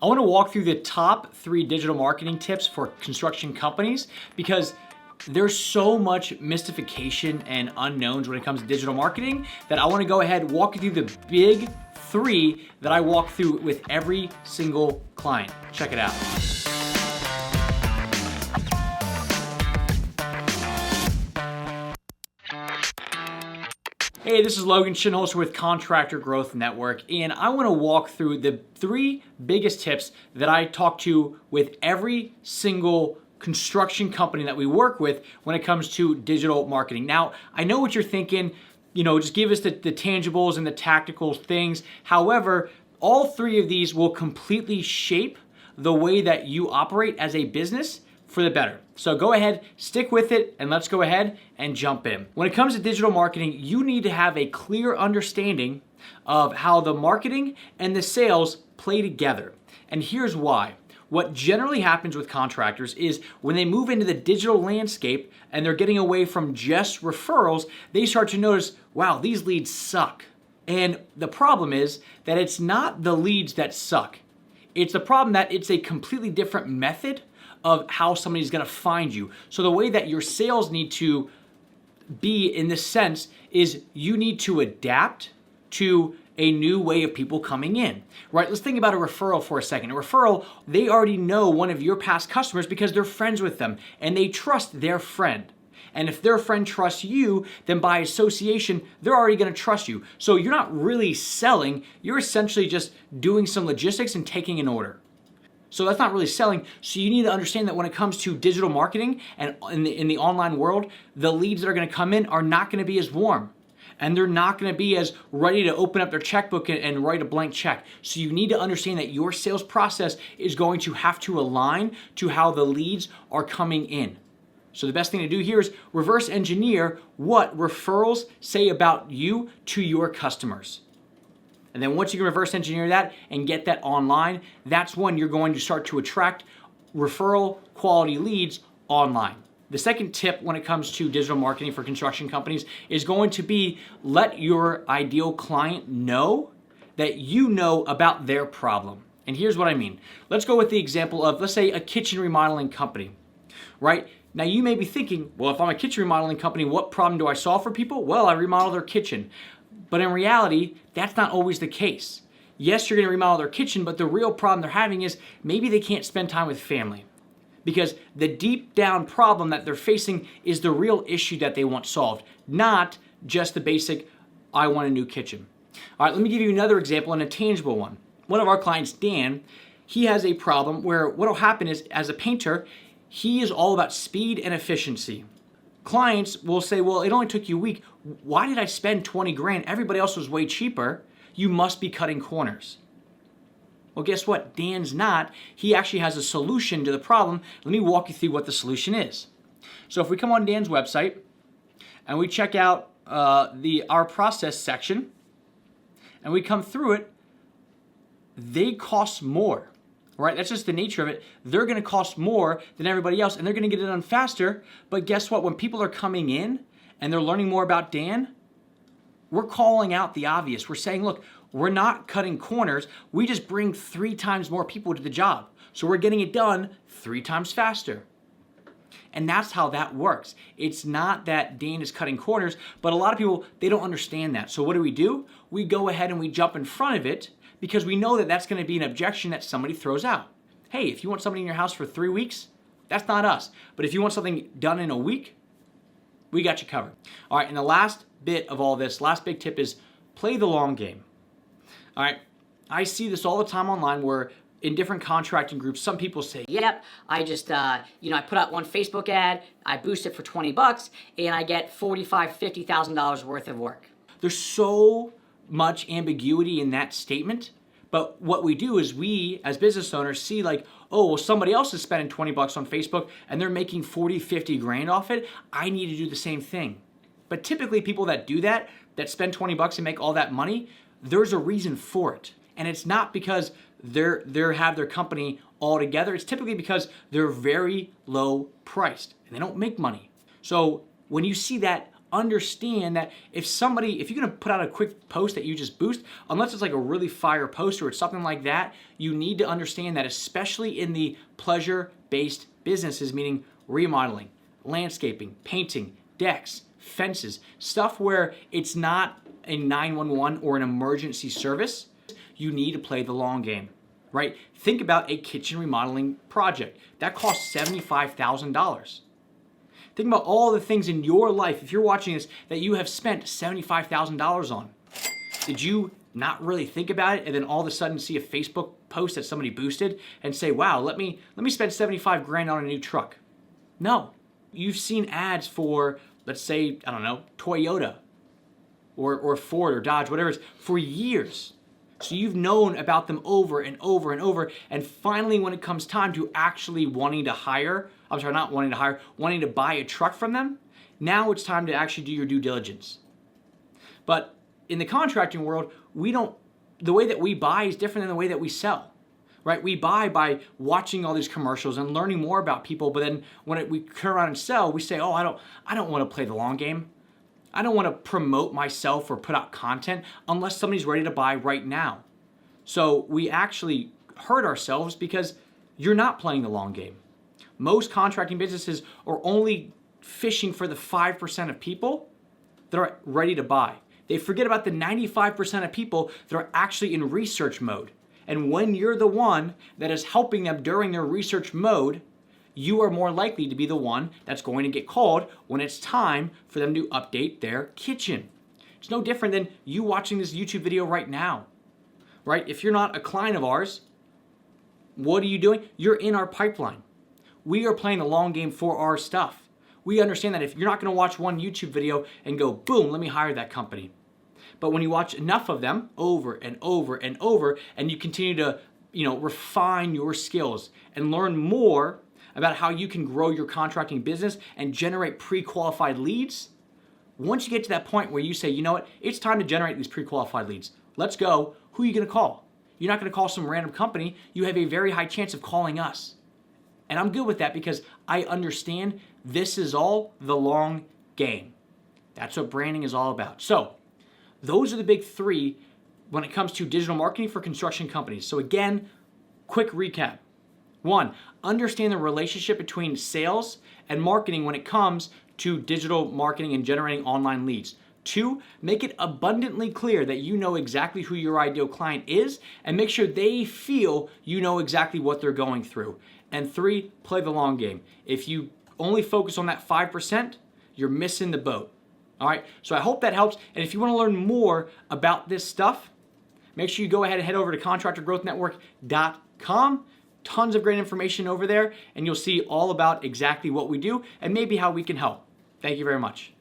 I want to walk through the top 3 digital marketing tips for construction companies because there's so much mystification and unknowns when it comes to digital marketing that I want to go ahead and walk you through the big 3 that I walk through with every single client. Check it out. Hey, this is Logan Shinholster with Contractor Growth Network, and I want to walk through the 3 biggest tips that I talk to with every single construction company that we work with when it comes to digital marketing. Now, I know what you're thinking, just give us the tangibles and the tactical things. However, all 3 of these will completely shape the way that you operate as a business for the better. So go ahead, stick with it, and let's go ahead and jump in. When it comes to digital marketing, you need to have a clear understanding of how the marketing and the sales play together. And here's why. What generally happens with contractors is when they move into the digital landscape and they're getting away from just referrals, they start to notice, wow, these leads suck. And the problem is that it's not the leads that suck. It's the problem that it's a completely different method of how somebody's gonna find you. So the way that your sales need to be in this sense is you need to adapt to a new way of people coming in, right? Let's think about a referral for a second. A referral, they already know one of your past customers because they're friends with them and they trust their friend. And if their friend trusts you, then by association, they're already gonna trust you. So you're not really selling, you're essentially just doing some logistics and taking an order. So that's not really selling. So you need to understand that when it comes to digital marketing and in the online world, the leads that are gonna come in are not gonna be as warm. And they're not gonna be as ready to open up their checkbook and write a blank check. So you need to understand that your sales process is going to have to align to how the leads are coming in. So the best thing to do here is reverse engineer what referrals say about you to your customers. And then once you can reverse engineer that and get that online, that's when you're going to start to attract referral quality leads online. The second tip when it comes to digital marketing for construction companies is going to be let your ideal client know that you know about their problem. And here's what I mean. Let's go with the example of, let's say, a kitchen remodeling company, right? Now you may be thinking, well, if I'm a kitchen remodeling company, what problem do I solve for people? Well, I remodel their kitchen. But in reality, that's not always the case. Yes, you're gonna remodel their kitchen, but the real problem they're having is maybe they can't spend time with family. Because the deep down problem that they're facing is the real issue that they want solved, not just the basic, I want a new kitchen. All right, let me give you another example and a tangible one. One of our clients, Dan, he has a problem where what'll happen is, as a painter, he is all about speed and efficiency. Clients will say, well, it only took you a week. Why did I spend 20 grand? Everybody else was way cheaper. You must be cutting corners. Well, guess what? Dan's not. He actually has a solution to the problem. Let me walk you through what the solution is. So if we come on Dan's website and we check out our process section and we come through it, they cost more. Right? That's just the nature of it. They're going to cost more than everybody else and they're going to get it done faster. But guess what? When people are coming in and they're learning more about Dan, we're calling out the obvious. We're saying, look, we're not cutting corners. We just bring 3 times more people to the job. So we're getting it done 3 times faster. And that's how that works. It's not that Dan is cutting corners, but a lot of people, they don't understand that. So what do? We go ahead and we jump in front of it because we know that that's going to be an objection that somebody throws out. Hey, if you want somebody in your house for 3 weeks, that's not us. But if you want something done in a week, we got you covered. All right, and the last bit of all this, last big tip is play the long game. All right, I see this all the time online where in different contracting groups, some people say, yep, I just, I put out one Facebook ad, I boost it for $20, and I get $45,000, $50,000 worth of work. There's so much ambiguity in that statement, but what we do is we, as business owners, see like, oh, well, somebody else is spending $20 on Facebook and they're making 40, 50 grand off it. I need to do the same thing. But typically people that do that spend $20 and make all that money, there's a reason for it. And it's not because they have their company all together. It's typically because they're very low priced and they don't make money. So when you see that, understand that if you're gonna put out a quick post that you just boost, unless it's like a really fire post or it's something like that, you need to understand that, especially in the pleasure-based businesses, meaning remodeling, landscaping, painting, decks, fences, stuff where it's not a 911 or an emergency service, you need to play the long game, right? Think about a kitchen remodeling project. That costs $75,000. Think about all the things in your life, if you're watching this, that you have spent $75,000 on. Did you not really think about it and then all of a sudden see a Facebook post that somebody boosted and say, wow, let me spend 75 grand on a new truck? No. You've seen ads for, let's say, I don't know, Toyota or Ford or Dodge, whatever it is, for years. So you've known about them over and over and over, and finally when it comes time to actually wanting to buy a truck from them, now it's time to actually do your due diligence. But in the contracting world, the way that we buy is different than the way that we sell, right? We buy by watching all these commercials and learning more about people, but then when we turn around and sell, we say, oh, I don't want to play the long game. I don't want to promote myself or put out content unless somebody's ready to buy right now. So we actually hurt ourselves because you're not playing the long game. Most contracting businesses are only fishing for the 5% of people that are ready to buy. They forget about the 95% of people that are actually in research mode. And when you're the one that is helping them during their research mode, you are more likely to be the one that's going to get called when it's time for them to update their kitchen. It's no different than you watching this YouTube video right now, right? If you're not a client of ours, what are you doing? You're in our pipeline. We are playing the long game for our stuff. We understand that if you're not going to watch one YouTube video and go, boom, let me hire that company. But when you watch enough of them over and over and over, and you continue to, refine your skills and learn more about how you can grow your contracting business and generate pre-qualified leads, once you get to that point where you say, you know what, it's time to generate these pre-qualified leads. Let's go. Who are you going to call? You're not going to call some random company. You have a very high chance of calling us. And I'm good with that because I understand this is all the long game. That's what branding is all about. So those are the big three when it comes to digital marketing for construction companies. So again, quick recap. 1, understand the relationship between sales and marketing when it comes to digital marketing and generating online leads. 2, make it abundantly clear that you know exactly who your ideal client is and make sure they feel you know exactly what they're going through. And 3, play the long game. If you only focus on that 5%, you're missing the boat. All right, so I hope that helps. And if you want to learn more about this stuff, make sure you go ahead and head over to contractorgrowthnetwork.com. Tons of great information over there, and you'll see all about exactly what we do and maybe how we can help. Thank you very much.